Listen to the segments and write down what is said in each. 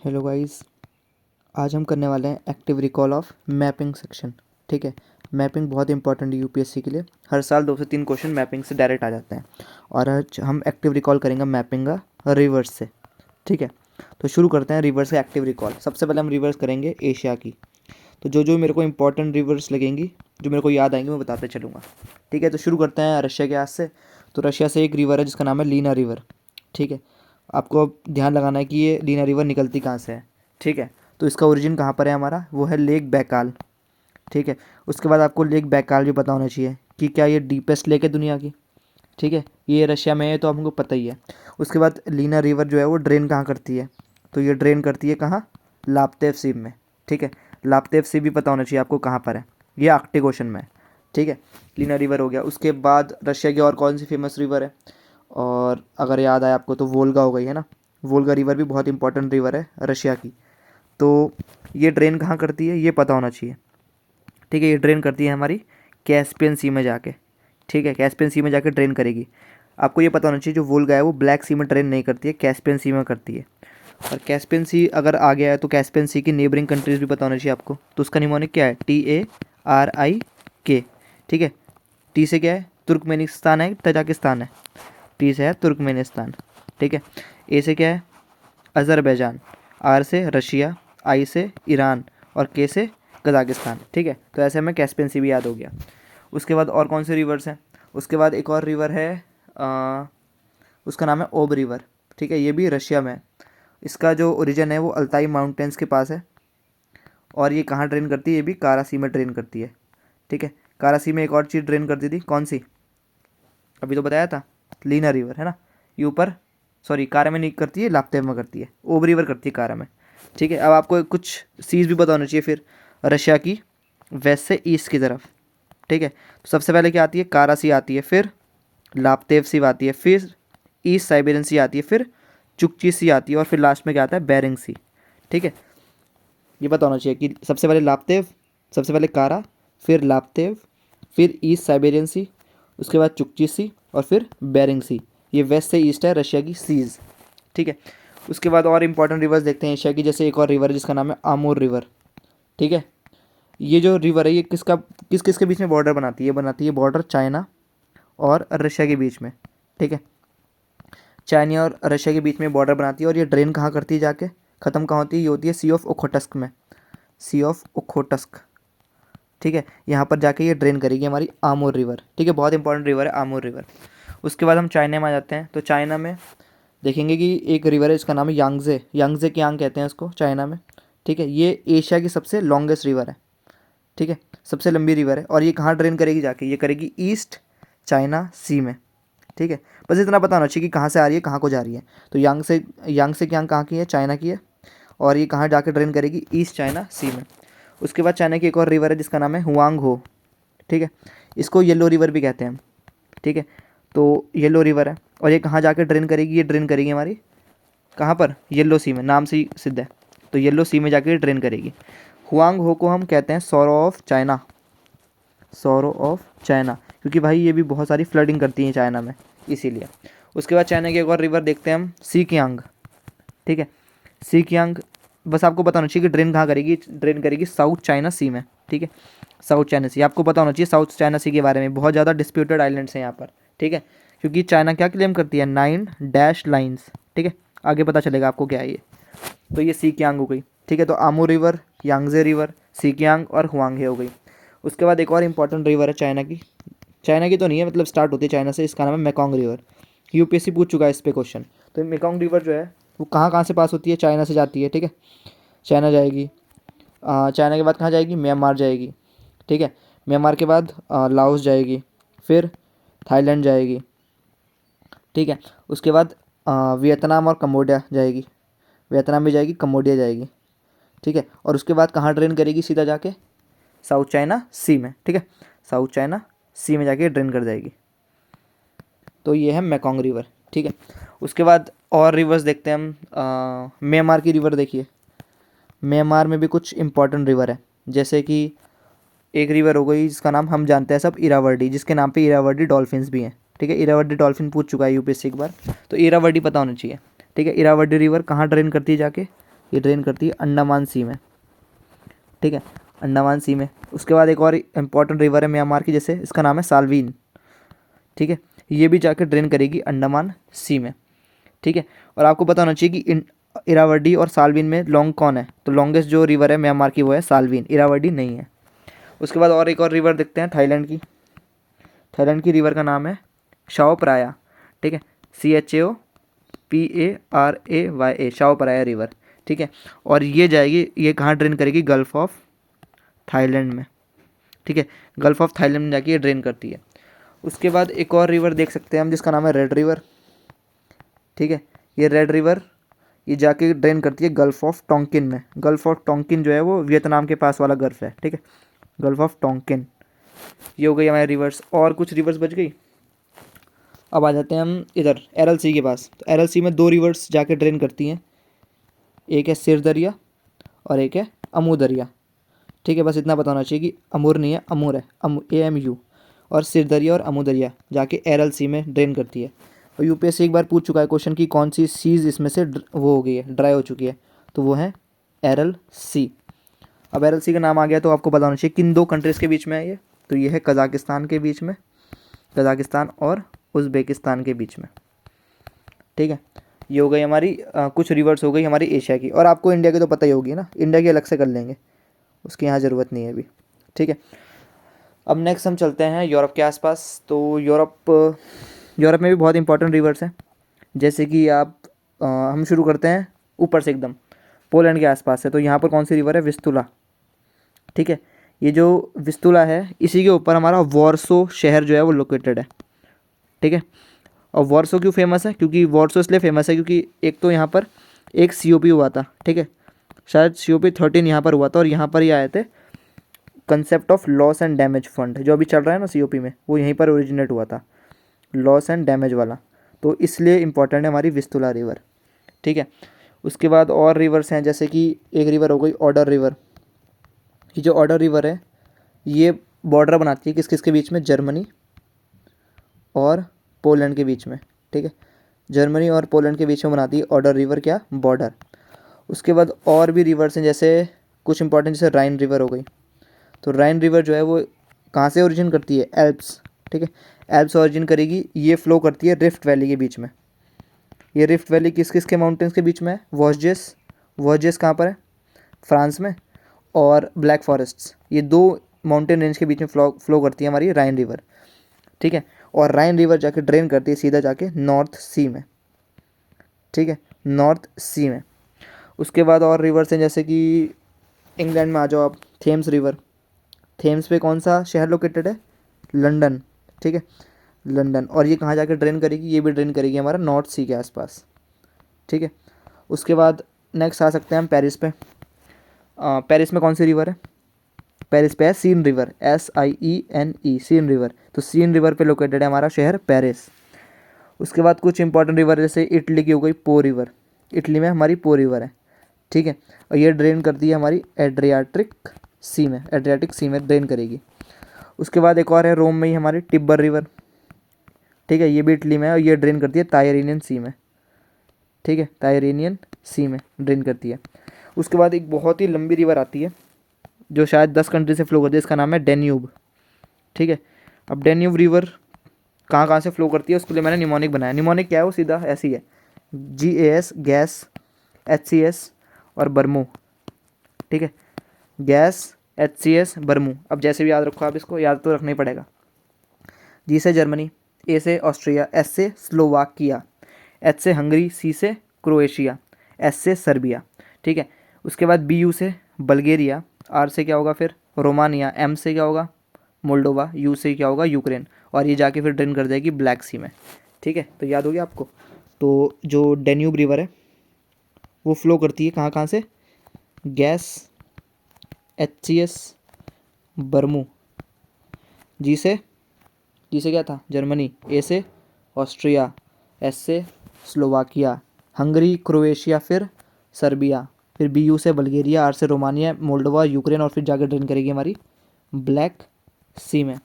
Hello guys. आज हम करने वाले हैं active recall of mapping section. ठीक है, मैपिंग बहुत इंपॉर्टेंट है यूपीएससी के लिए। हर साल 2 से 3 क्वेश्चन मैपिंग से डायरेक्ट आ जाते हैं और आज हम एक्टिव रिकॉल करेंगे मैपिंग का रिवर्स से। ठीक है, तो शुरू करते हैं रिवर्स का एक्टिव रिकॉल। सबसे पहले हम रिवर्स करेंगे एशिया की। तो जो जो मेरे को इंपॉर्टेंट रिवर्स लगेंगी, जो मेरे को याद आएंगी, मैं बताते चलूँगा। ठीक है, तो शुरू करते हैं रशिया के हाथ से। तो रशिया से एक रिवर है जिसका नाम है लीना रिवर। ठीक है, आपको ध्यान लगाना है कि ये लीना रिवर निकलती कहाँ से है। ठीक है, तो इसका ओरिजिन कहाँ पर है हमारा, वो है लेक बैकाल। ठीक है, उसके बाद आपको लेक बैकाल भी पता होना चाहिए कि क्या ये डीपेस्ट लेक है दुनिया की। ठीक है, ये रशिया में है तो हमको पता ही है। उसके बाद लीना रिवर जो है वो ड्रेन कहाँ करती है, तो ये ड्रेन करती है कहाँ, लाप्तेव सी में। ठीक है, लाप्तेव सी भी पता होना चाहिए आपको कहाँ पर है, ये आर्कटिक ओशन में है। ठीक है, लीना रिवर हो गया। उसके बाद रशिया की और कौन सी फेमस रिवर है, और अगर याद आए आपको तो वोल्गा हो गई है ना। वोल्गा रिवर भी बहुत इंपॉर्टेंट रिवर है रशिया की। तो ये ड्रेन कहाँ करती है ये पता होना चाहिए। ठीक है, ये ड्रेन करती है हमारी कैस्पियन सी में जाके। ठीक है, कैस्पियन सी में जाके ड्रेन करेगी। आपको ये पता होना चाहिए जो वोल्गा है वो ब्लैक सी में ड्रेन नहीं करती है, कैस्पियन सी में करती है। और कैस्पियन सी अगर आ गया है तो कैस्पियन सी की नेबरिंग कंट्रीज भी पता होना चाहिए आपको। तो उसका निमोनिक क्या है, TARIK। ठीक है, टी से क्या है, तुर्कमेनिस्तान है, तजाकिस्तान है। टी से है तुर्कमेनिस्तान। ठीक है, ए से क्या है, अज़रबैजान। आर से रशिया, आई से ईरान और के से कजाकिस्तान। ठीक है, तो ऐसे हमें कैस्पियन सी भी याद हो गया। उसके बाद और कौन से रिवर्स हैं, उसके बाद एक और रिवर है, उसका नाम है ओब रिवर। ठीक है, ये भी रशिया में है। इसका जो ओरिजिन है वो अल्ताई माउंटेन्स के पास है। और ये कहाँ ड्रेन करती है, ये भी कारासी में ड्रेन करती है। ठीक है, कारासी में एक और चीज़ ड्रेन करती थी, कौन सी, अभी तो बताया था, लीना रिवर है ना। ये ऊपर, सॉरी, कारा में नहीं करती है, लाप्तेव में करती है, ओब रिवर करती है कारा में। ठीक है, अब आपको कुछ सीज भी पता होना चाहिए फिर रशिया की, वेस्ट से ईस्ट की तरफ। ठीक है, तो सबसे पहले क्या आती है, कारा सी आती है, फिर लाप्तेव सी आती है, फिर ईस्ट साइबेरियन सी आती है, फिर चुकची सी आती है और फिर लास्ट में क्या आता है, बेरिंग सी। ठीक है, ये पता होना चाहिए कि सबसे पहले लाप्तेव, सबसे पहले कारा, फिर लाप्तेव, फिर ईस्ट साइबेरियन सी, उसके बाद चुकची सी और फिर बेरिंग सी। ये वेस्ट से ईस्ट है रशिया की सीज। ठीक है, उसके बाद और इंपॉर्टेंट रिवर्स देखते हैं एशिया की। जैसे एक और रिवर है जिसका नाम है आमूर रिवर। ठीक है, ये जो रिवर है ये किसका, किस किस के बीच में बॉर्डर बनाती है, ये बनाती है बॉर्डर चाइना और रशिया के बीच में। ठीक है, चाइना और रशिया के बीच में बॉर्डर बनाती है। और ये ड्रेन कहाँ करती है जाके, ख़त्म कहाँ होती है, ये होती है सी ऑफ ओखोटस्क में, सी ऑफ ओखोटस्क। ठीक है, यहाँ पर जाके ये ड्रेन करेगी हमारी आमूर रिवर। ठीक है, बहुत इंपॉर्टेंट रिवर है आमूर रिवर। उसके बाद हम चाइना में आ जाते हैं। तो चाइना में देखेंगे कि एक रिवर है इसका नाम है यांगजे, यांगजे की यांग कहते हैं इसको चाइना में। ठीक है, ये एशिया की सबसे लॉन्गेस्ट रिवर है। ठीक है, सबसे लंबी रिवर है। और ये कहाँ ड्रेन करेगी जाके, ये करेगी ईस्ट चाइना सी में। ठीक है, बस इतना पता होना चाहिए कि कहाँ से आ रही है, कहाँ को जा रही है। तो यांग से यांग कहाँ की है, चाइना की है। और ये कहाँ जाके ड्रेन करेगी, ईस्ट चाइना सी में। उसके बाद चाइना की एक और रिवर है जिसका नाम है हुआंग हो। ठीक है, इसको येलो रिवर भी कहते हैं। ठीक है, तो येलो रिवर है और ये कहाँ जाके ड्रेन करेगी, ये ड्रेन करेगी हमारी कहाँ पर, येलो सी में, नाम से ही सिद्ध है। तो येलो सी में जाके ड्रेन करेगी। हुआंग हो को हम कहते हैं sorrow of China, sorrow of China, क्योंकि भाई ये भी बहुत सारी फ्लडिंग करती है चाइना में, इसीलिए। उसके बाद चाइना की एक और रिवर देखते हैं हम, सीकियांग। ठीक है, सीकियांग, बस आपको पता होना चाहिए कि ड्रेन कहाँ करेगी, ड्रेन करेगी साउथ चाइना सी में। ठीक है, साउथ चाइना सी, आपको पता होना चाहिए साउथ चाइना सी के बारे में। बहुत ज़्यादा डिस्प्यूटेड आइलैंड्स हैं यहाँ पर। ठीक है, क्योंकि चाइना क्या क्लेम करती है, 9 डैश लाइन्स। ठीक है, आगे पता चलेगा आपको क्या है ये। तो ये सीकियांग हो गई। ठीक है, तो आमू रिवर, यांगजे रिवर, सीकियांग और हुआंगे हो गई। उसके बाद एक और इंपॉर्टेंट रिवर है चाइना की, चाइना की तो नहीं है, मतलब स्टार्ट होती है चाइना से, इसका नाम है मेकोंग रिवर। यूपीएससी पूछ चुका है इस पे क्वेश्चन। तो मेकोंग रिवर जो है वो कहाँ कहाँ से पास होती है, चाइना से जाती है। ठीक है, चाइना जाएगी, चाइना के बाद कहाँ जाएगी, म्यांमार जाएगी। ठीक है, म्यांमार के बाद लाओस जाएगी, फिर थाईलैंड जाएगी। ठीक है, उसके बाद वियतनाम और कम्बोडिया जाएगी, वियतनाम भी जाएगी, कम्बोडिया जाएगी। ठीक है, और उसके बाद कहाँ ड्रेन करेगी सीधा जाके, साउथ चाइना सी में। ठीक है, साउथ चाइना सी में जाके ड्रेन कर जाएगी। तो ये है मेकोंग रिवर। ठीक है, उसके बाद और रिवर्स देखते हैं हम। म्यांमार की रिवर देखिए, म्यांमार में भी कुछ इंपॉर्टेंट रिवर है। जैसे कि एक रिवर हो गई जिसका नाम हम जानते हैं सब, इरावदी, जिसके नाम पे इरावदी डॉल्फिन्स भी हैं। ठीक है, इरावदी डॉल्फिन पूछ चुका है यूपीएससी एक बार, तो इरावदी पता होना चाहिए। ठीक है, इरावदी रिवर कहाँ ड्रेन करती है जाके, ये ड्रेन करती है अंडमान सी में, ठीक है, अंडमान सी में। उसके बाद एक और इम्पॉर्टेंट रिवर है म्यांमार की, जैसे इसका नाम है साल्वीन, ठीक है, ये भी जाकर ड्रेन करेगी अंडमान सी में, ठीक है। और आपको पता होना चाहिए कि इरावदी और साल्वीन में लॉन्ग कौन है, तो लॉन्गेस्ट जो रिवर है म्यांमार की वो है साल्वीन, इरावदी नहीं है। उसके बाद और एक और रिवर देखते हैं थाईलैंड की। थाईलैंड की रिवर का नाम है शाओ प्राया, ठीक है, CHAOPARAYA, शाओ प्राया रिवर, ठीक है। और ये जाएगी, ये कहाँ ड्रेन करेगी, गल्फ ऑफ थाईलैंड में, ठीक है, गल्फ ऑफ थाईलैंड में जाके ये ड्रेन करती है। उसके बाद एक और रिवर देख सकते हैं हम जिसका नाम है रेड रिवर, ठीक है, ये रेड रिवर ये जाके ड्रेन करती है गल्फ ऑफ टोंकिन में। गल्फ ऑफ टोंकिन जो है वो वियतनाम के पास वाला गल्फ है, ठीक है, गल्फ ऑफ टोंकिन। ये हो गई हमारे रिवर्स, और कुछ रिवर्स बच गई। अब आ जाते हैं हम इधर एरल सी के पास। तो एरल सी में दो रिवर्स जाके ड्रेन करती हैं, एक है सिर दरिया और एक है अमू दरिया, ठीक है। बस इतना पता होना चाहिए कि अमूर नहीं है, अमूर है, AMU। और सिर दरिया और अमू दरिया जाके एरल सी में ड्रेन करती है। और यूपीएससी एक बार पूछ चुका है क्वेश्चन कि कौन सी सीज़ इसमें से वो हो गई है, ड्राई हो चुकी है, तो वो है एरल सी। अब एरल सी का नाम आ गया तो आपको पता होना चाहिए किन दो कंट्रीज़ के बीच में है ये, तो ये है कज़ाकिस्तान के बीच में, कज़ाकिस्तान और उज़्बेकिस्तान के बीच में, ठीक है। ये हो गई हमारी कुछ रिवर्स हो गई हमारी एशिया की। और आपको इंडिया की तो पता ही होगी ना, इंडिया की अलग से कर लेंगे, उसकी यहाँ ज़रूरत नहीं है अभी, ठीक है। अब नेक्स्ट हम चलते हैं यूरोप के आसपास। तो यूरोप में भी बहुत इंपॉर्टेंट रिवर्स हैं, जैसे कि हम शुरू करते हैं ऊपर से एकदम, पोलैंड के आसपास है। तो यहाँ पर कौन सी रिवर है, विस्तुला, ठीक है। ये जो विस्तुला है इसी के ऊपर हमारा वॉर्सो शहर जो है वो लोकेटेड है, ठीक है। और वॉर्सो क्यों फेमस है, क्योंकि वॉर्सो इसलिए फेमस है क्योंकि एक तो यहाँ पर एक COP हुआ था, ठीक है, शायद COP 13 यहाँ पर हुआ था, और यहाँ पर ही आए थे concept of loss and damage fund, जो अभी चल रहा है ना COP में, वो यहीं पर ओरिजिनेट हुआ था, लॉस एंड डैमेज वाला। तो इसलिए इम्पॉर्टेंट है हमारी विस्तुला रिवर, ठीक है। उसके बाद और रिवर्स हैं, जैसे कि एक रिवर हो गई ऑडर रिवर। ये जो ऑडर रिवर है ये बॉर्डर बनाती है किस किस के बीच में, जर्मनी और पोलैंड के बीच में, ठीक है, जर्मनी और पोलैंड के बीच में बनाती है ऑडर रिवर क्या, बॉर्डर। उसके बाद और भी रिवर्स हैं, जैसे कुछ इंपॉर्टेंट, जैसे राइन रिवर हो गई। तो राइन रिवर जो है वो कहाँ से ओरिजिन करती है, एल्प्स, ठीक है, एल्प्स ओरिजिन करेगी, ये फ्लो करती है रिफ्ट वैली के बीच में। ये रिफ्ट वैली किस किस के माउंटेन्स के बीच में है, वॉस्जेस, वॉस्जेस कहाँ पर है, फ्रांस में, और ब्लैक फॉरेस्ट्स, ये दो माउंटेन रेंज के बीच में फ्लो करती है हमारी राइन रिवर, ठीक है। और राइन रिवर जाके ड्रेन करती है सीधा जाके नॉर्थ सी में, ठीक है, नॉर्थ सी में। उसके बाद और रिवर्स हैं, जैसे कि इंग्लैंड में आ जाओ आप, थेम्स रिवर। थेम्स पे कौन सा शहर लोकेटेड है, लंदन, ठीक है, लंदन। और ये कहाँ जाकर ड्रेन करेगी, ये भी ड्रेन करेगी हमारा नॉर्थ सी के आसपास, ठीक है। उसके बाद नेक्स्ट आ सकते हैं हम पेरिस पे। पेरिस में कौन सी रिवर है, पेरिस पे है Seine river, SIENE, Seine river. तो सीन रिवर पे लोकेटेड है हमारा शहर पेरिस। उसके बाद कुछ इंपॉर्टेंट रिवर, जैसे इटली की हो गई पो रिवर, इटली में हमारी पो रिवर है, ठीक है, और ये ड्रेन करती है हमारी एड्रियाटिक सी में, एड्रियाटिक सी में ड्रेन करेगी। उसके बाद एक और है रोम में ही हमारी टिब्बर रिवर, ठीक है, ये भी इटली में है और ये ड्रेन करती है तायरेनियन सी में, ठीक है, तायरेनियन सी में ड्रेन करती है। उसके बाद एक बहुत ही लंबी रिवर आती है जो शायद 10 कंट्री से फ्लो करती है, इसका नाम है डेन्यूब, ठीक है। अब डेन्यूब रिवर कहाँ कहाँ से फ्लो करती है उसके लिए मैंने निमोनिक बनाया। निमोनिक क्या है, वो सीधा ऐसी है, GAS गैस, HCS और बर्मू, ठीक है, गैस HCS बर्मू। अब जैसे भी याद रखो, आप इसको याद तो रखना ही पड़ेगा। G से जर्मनी, A से ऑस्ट्रिया, S से स्लोवाकिया, H से हंगरी, C से क्रोएशिया, S से सर्बिया, ठीक है। उसके बाद BU से बल्गेरिया, R से क्या होगा फिर रोमानिया, M से क्या होगा मोल्डोवा, U से क्या होगा यूक्रेन, और ये जाके फिर ड्रेन कर जाएगी ब्लैक सी में, ठीक है। तो याद हो गया आपको। तो जो डेन्यूब रिवर है वो फ्लो करती है कहाँ कहाँ से, गैस, HCS बर्मू, जी से क्या था जर्मनी, A से ऑस्ट्रिया, S से स्लोवाकिया, हंगरी, क्रोएशिया, फिर सर्बिया, फिर BU से बल्गेरिया, R से रोमानिया, मोल्डोवा, यूक्रेन, और फिर जाकर ड्रेन करेगी हमारी ब्लैक सी में,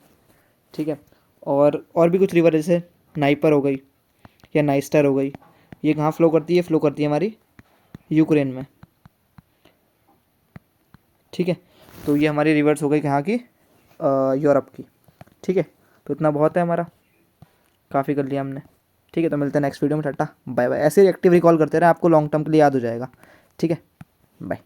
ठीक है। और भी कुछ रिवर जैसे नाइपर हो गई या नाइस्टर हो गई, ये कहाँ फ्लो करती है, फ्लो करती है हमारी यूक्रेन में, ठीक है। तो ये हमारी रिवर्स हो गई कहाँ की, यूरोप की। ठीक है, तो इतना बहुत है हमारा, काफ़ी कर लिया हमने। ठीक है, तो मिलते हैं नेक्स्ट वीडियो में। Tata bye bye. ऐसे ही एक्टिव रिकॉल करते रहे, आपको लॉन्ग टर्म के लिए याद हो जाएगा। ठीक है, बाय।